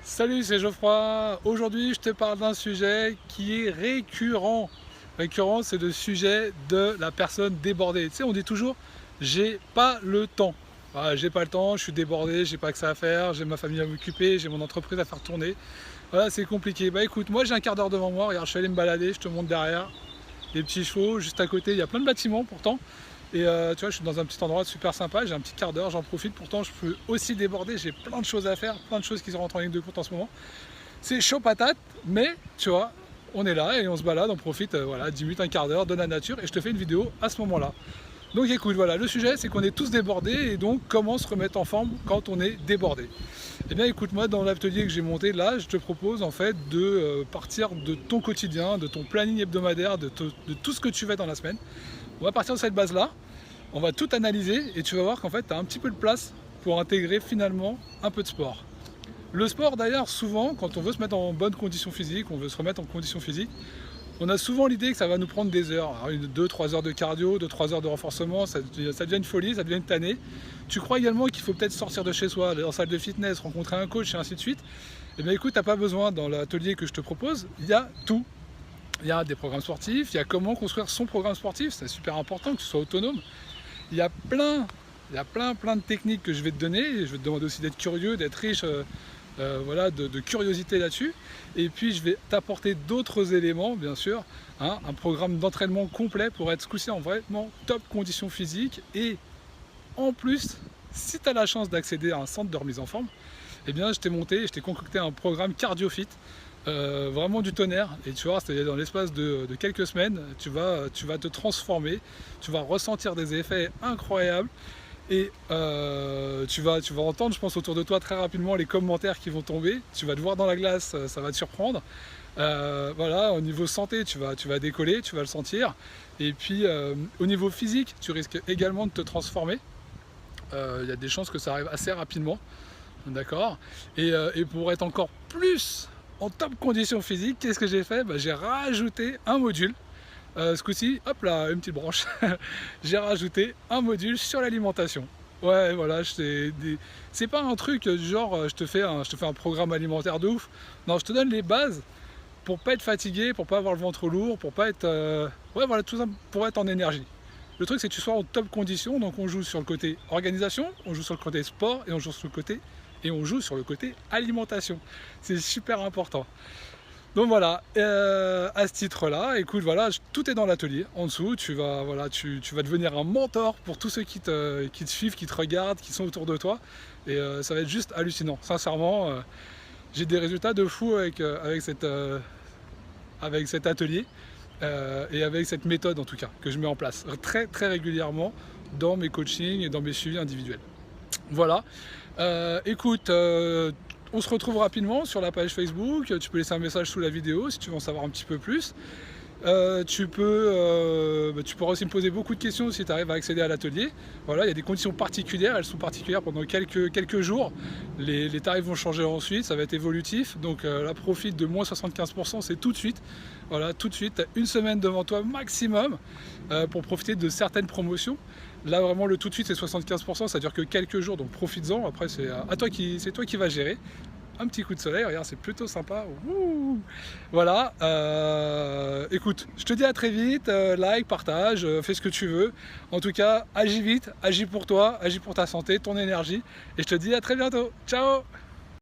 Salut, c'est Geoffroy. Aujourd'hui, je te parle d'un sujet qui est récurrent. Récurrent, c'est le sujet de la personne débordée. Tu sais, on dit toujours, j'ai pas le temps. Voilà, j'ai pas le temps, je suis débordé, j'ai pas que ça à faire, j'ai ma famille à m'occuper, j'ai mon entreprise à faire tourner. Voilà, c'est compliqué. Bah écoute, moi j'ai un quart d'heure devant moi. Regarde, je suis allé me balader, je te montre derrière les petits chevaux. Juste à côté, il y a plein de bâtiments pourtant. Et tu vois, je suis dans un petit endroit super sympa, j'ai un petit quart d'heure, j'en profite. Pourtant, je peux aussi déborder, j'ai plein de choses à faire, plein de choses qui se rentrent en ligne de compte en ce moment. C'est chaud patate, mais tu vois, on est là et on se balade, on profite, voilà, 10 minutes, un quart d'heure de la nature et je te fais une vidéo à ce moment-là. Donc écoute, voilà, le sujet c'est qu'on est tous débordés et donc comment se remettre en forme quand on est débordé. Eh bien écoute, moi dans l'atelier que j'ai monté là, je te propose en fait de partir de ton quotidien, de ton planning hebdomadaire, de tout ce que tu fais dans la semaine. On va partir de cette base là, on va tout analyser et tu vas voir qu'en fait tu as un petit peu de place pour intégrer finalement un peu de sport. Le sport d'ailleurs, souvent quand on veut se mettre en bonne condition physique, on veut se remettre en condition physique, on a souvent l'idée que ça va nous prendre des heures, 2-3 heures de cardio, 2-3 heures de renforcement, ça devient une folie, ça devient une tannée. Tu crois également qu'il faut peut-être sortir de chez soi, aller en salle de fitness, rencontrer un coach et ainsi de suite. Eh bien écoute, t'as pas besoin, dans l'atelier que je te propose, il y a tout. Il y a des programmes sportifs, il y a comment construire son programme sportif, c'est super important que tu sois autonome. Il y a plein de techniques que je vais te donner, et je vais te demander aussi d'être curieux, d'être riche voilà, de curiosité là-dessus. Et puis je vais t'apporter d'autres éléments, bien sûr, hein, un programme d'entraînement complet pour être ce coup-ci en vraiment top condition physique. Et en plus, si tu as la chance d'accéder à un centre de remise en forme, eh bien je t'ai concocté un programme cardio-fit, vraiment du tonnerre. Et tu vois, c'est dans l'espace de quelques semaines, tu vas te transformer, tu vas ressentir des effets incroyables. Et tu vas entendre, je pense, autour de toi très rapidement les commentaires qui vont tomber. Tu vas te voir dans la glace, ça va te surprendre. Voilà, au niveau santé, tu vas décoller, tu vas le sentir. Et puis au niveau physique, tu risques également de te transformer. Il y a des chances que ça arrive assez rapidement. D'accord. Et pour être encore plus en top condition physique, qu'est-ce que j'ai fait? J'ai rajouté un module. Ce coup-ci, hop là, une petite branche. J'ai rajouté un module sur l'alimentation. Ouais, voilà, c'est pas un truc genre je te fais un programme alimentaire de ouf. Non, je te donne les bases pour pas être fatigué, pour pas avoir le ventre lourd, pour pas être ouais, voilà, tout ça pour être en énergie. Le truc c'est que tu sois en top condition, donc on joue sur le côté organisation, on joue sur le côté sport et on joue sur le côté alimentation. C'est super important. Donc voilà, à ce titre-là, écoute, voilà, tout est dans l'atelier. En dessous, tu vas devenir un mentor pour tous ceux qui te suivent, qui te regardent, qui sont autour de toi. Et ça va être juste hallucinant. Sincèrement, j'ai des résultats de fou avec cet atelier et avec cette méthode en tout cas que je mets en place très très régulièrement dans mes coachings et dans mes suivis individuels. Voilà, écoute, on se retrouve rapidement sur la page Facebook, tu peux laisser un message sous la vidéo si tu veux en savoir un petit peu plus. Tu pourras aussi me poser beaucoup de questions si tu arrives à accéder à l'atelier. Voilà, il y a des conditions particulières, elles sont particulières pendant quelques jours. Les tarifs vont changer ensuite, ça va être évolutif. Donc là, profite de moins 75%, c'est tout de suite. Voilà, tout de suite, tu as une semaine devant toi maximum pour profiter de certaines promotions. Là, vraiment, le tout de suite, c'est 75%, ça dure que quelques jours, donc profites-en. Après, c'est toi qui vas gérer. Un petit coup de soleil, regarde, c'est plutôt sympa. Ouh, voilà, écoute, je te dis à très vite, like, partage, fais ce que tu veux. En tout cas, agis vite, agis pour toi, agis pour ta santé, ton énergie. Et je te dis à très bientôt. Ciao!